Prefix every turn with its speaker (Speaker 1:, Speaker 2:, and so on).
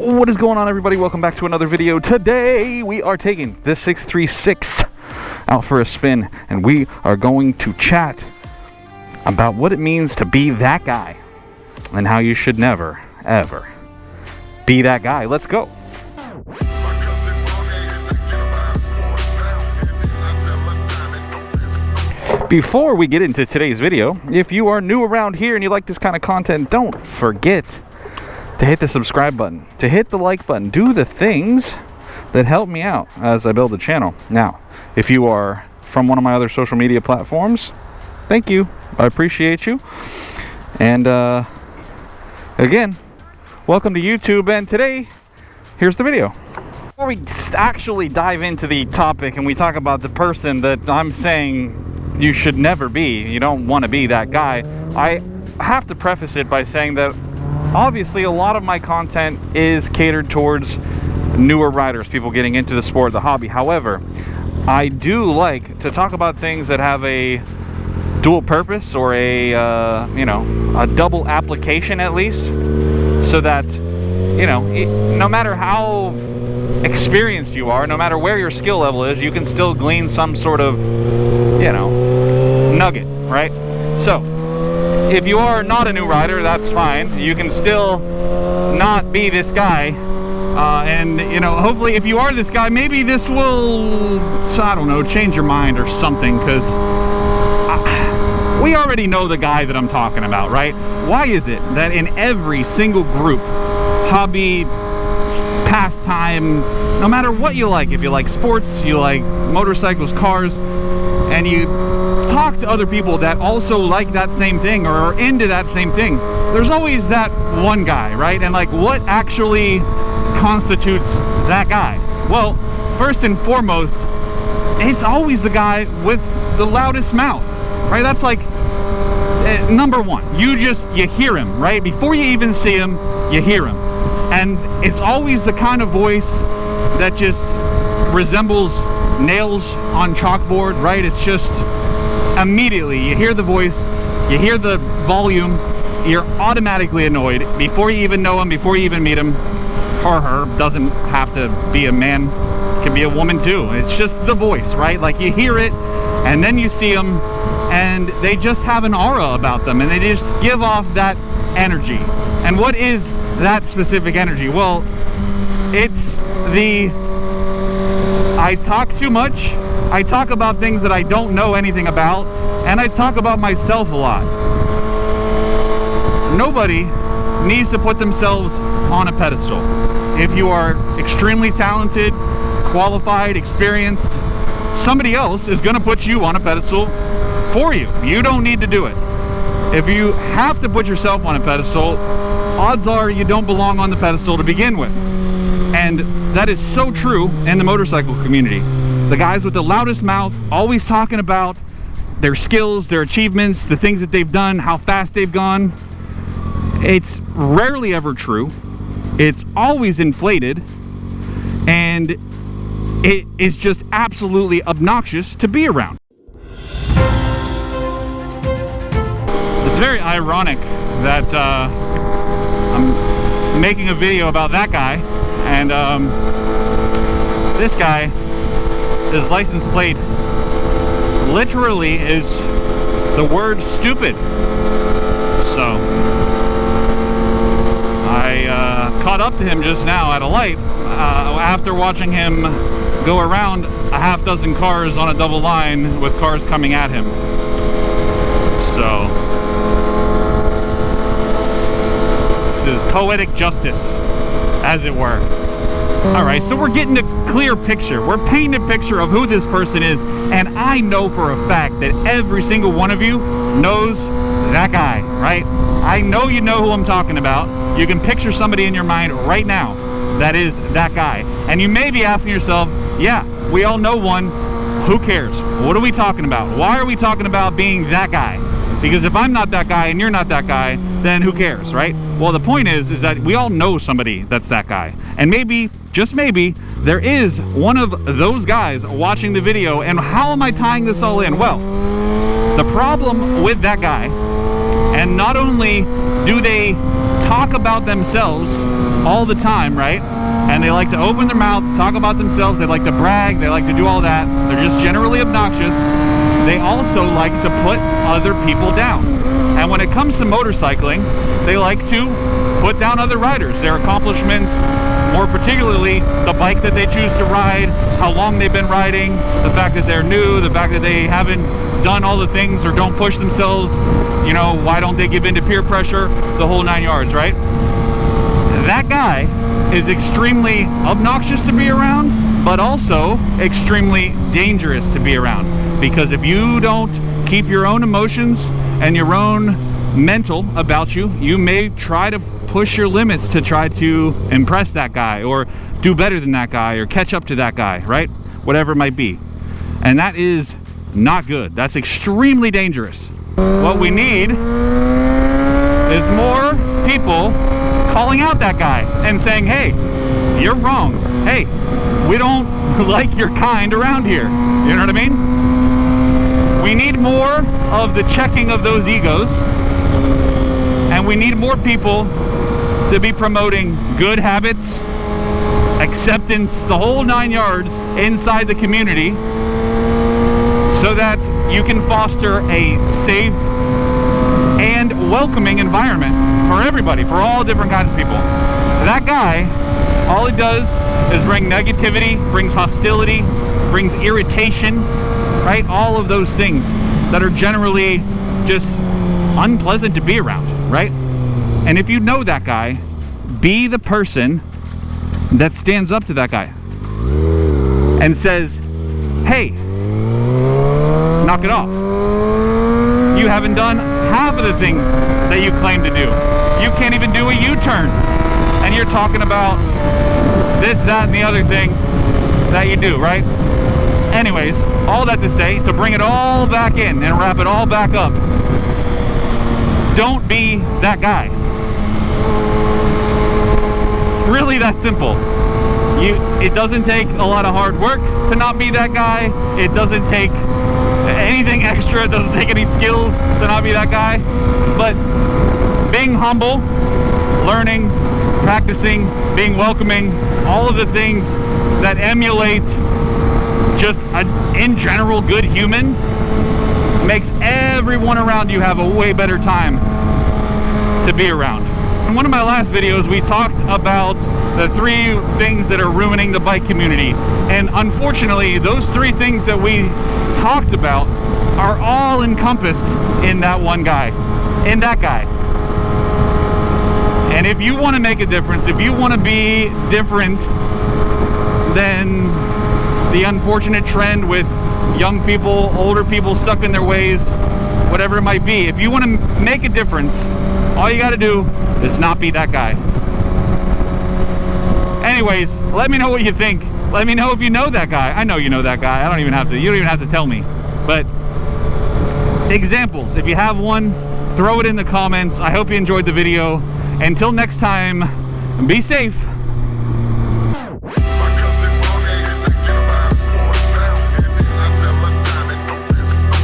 Speaker 1: What is going on, everybody? Welcome back to another video. Today we are taking this 636 out for a spin, and we are going to chat about what it means to be that guy and how you should never ever be that guy. Let's go. Before we get into today's video, if you are new around here and you like this kind of content, don't forget to hit the subscribe button, to hit the like button, do the things that help me out as I build the channel. Now, if you are from one of my other social media platforms, thank you. I appreciate you. And again, welcome to YouTube, and today, here's the video. Before we actually dive into the topic and we talk about the person that I'm saying you should never be, you don't want to be that guy, I have to preface it by saying that obviously a lot of my content is catered towards newer riders, people getting into the sport, the hobby. However, I do like to talk about things that have a dual purpose, or a a double application at least, so that no matter how experienced you are, no matter where your skill level is, you can still glean some sort of nugget, right? So if you are not a new rider, that's fine. You can still not be this guy, and hopefully if you are this guy, maybe this will, I don't know, change your mind or something, because we already know the guy that I'm talking about, right? Why is it that in every single group, hobby, pastime, no matter what you like, if you like sports, you like motorcycles, cars, and you talk to other people that also like that same thing or are into that same thing, there's always that one guy, right? And like, what actually constitutes that guy? Well, first and foremost, it's always the guy with the loudest mouth, right? That's like number one. You hear him, right? Before you even see him, you hear him. And it's always the kind of voice that just resembles nails on chalkboard, right? It's just immediately you hear the voice, you hear the volume, you're automatically annoyed before you even know him, before you even meet him. Or her, doesn't have to be a man, it can be a woman too. It's just the voice, right? Like, you hear it and then you see them and they just have an aura about them, and they just give off that energy. And what is that specific energy? Well, it's the I talk too much, I talk about things that I don't know anything about, and I talk about myself a lot. Nobody needs to put themselves on a pedestal. If you are extremely talented, qualified, experienced, somebody else is going to put you on a pedestal for you. You don't need to do it. If you have to put yourself on a pedestal, odds are you don't belong on the pedestal to begin with. And that is so true in the motorcycle community. The guys with the loudest mouth, always talking about their skills, their achievements, the things that they've done, how fast they've gone. It's rarely ever true. It's always inflated. And it is just absolutely obnoxious to be around. It's very ironic that I'm making a video about that guy, and this guy, his license plate literally is the word stupid. So I caught up to him just now at a light after watching him go around a half dozen cars on a double line with cars coming at him. So this is poetic justice, as it were. Alright, so we're getting a clear picture. We're painting a picture of who this person is, and I know for a fact that every single one of you knows that guy, right? I know you know who I'm talking about. You can picture somebody in your mind right now that is that guy. And you may be asking yourself, yeah, we all know one. Who cares? What are we talking about? Why are we talking about being that guy? Because if I'm not that guy and you're not that guy, then who cares, right? Well, the point is that we all know somebody that's that guy. And maybe, just maybe, there is one of those guys watching the video. And how am I tying this all in? Well, the problem with that guy, and not only do they talk about themselves all the time, right? And they like to open their mouth, talk about themselves, they like to brag, they like to do all that. They're just generally obnoxious. They also like to put other people down. And when it comes to motorcycling, they like to put down other riders, their accomplishments, more particularly the bike that they choose to ride, how long they've been riding, the fact that they're new, the fact that they haven't done all the things or don't push themselves, you know, why don't they give in to peer pressure, the whole 9 yards, right? That guy is extremely obnoxious to be around, but also extremely dangerous to be around, because if you don't keep your own emotions and your own mental about you, you may try to push your limits to try to impress that guy or do better than that guy or catch up to that guy, right? Whatever it might be. And that is not good. That's extremely dangerous. What we need is more people calling out that guy and saying, hey, you're wrong. Hey, we don't like your kind around here. You know what I mean? We need more of the checking of those egos, and we need more people to be promoting good habits, acceptance, the whole 9 yards inside the community, so that you can foster a safe and welcoming environment for everybody, for all different kinds of people. That guy, all he does is bring negativity, brings hostility, brings irritation, right? All of those things that are generally just unpleasant to be around, right? And if you know that guy, be the person that stands up to that guy and says, hey, knock it off. You haven't done half of the things that you claim to do. You can't even do a U-turn. And you're talking about this, that, and the other thing that you do, right? Anyways, all that to say, to bring it all back in and wrap it all back up, don't be that guy. It's really that simple. It doesn't take a lot of hard work to not be that guy. It doesn't take anything extra. It doesn't take any skills to not be that guy. But being humble, learning, practicing, being welcoming, all of the things that emulate just an, in general, good human, makes everyone around you have a way better time to be around. In one of my last videos, we talked about the 3 things that are ruining the bike community. And unfortunately, those 3 things that we talked about are all encompassed in that one guy, in that guy. And if you want to make a difference, if you want to be different than the unfortunate trend with young people, older people stuck in their ways, whatever it might be, if you want to make a difference, all you got to do is not be that guy. Anyways, let me know what you think. Let me know if you know that guy. I know you know that guy. You don't even have to tell me. But examples, if you have one, throw it in the comments. I hope you enjoyed the video. Until next time, be safe.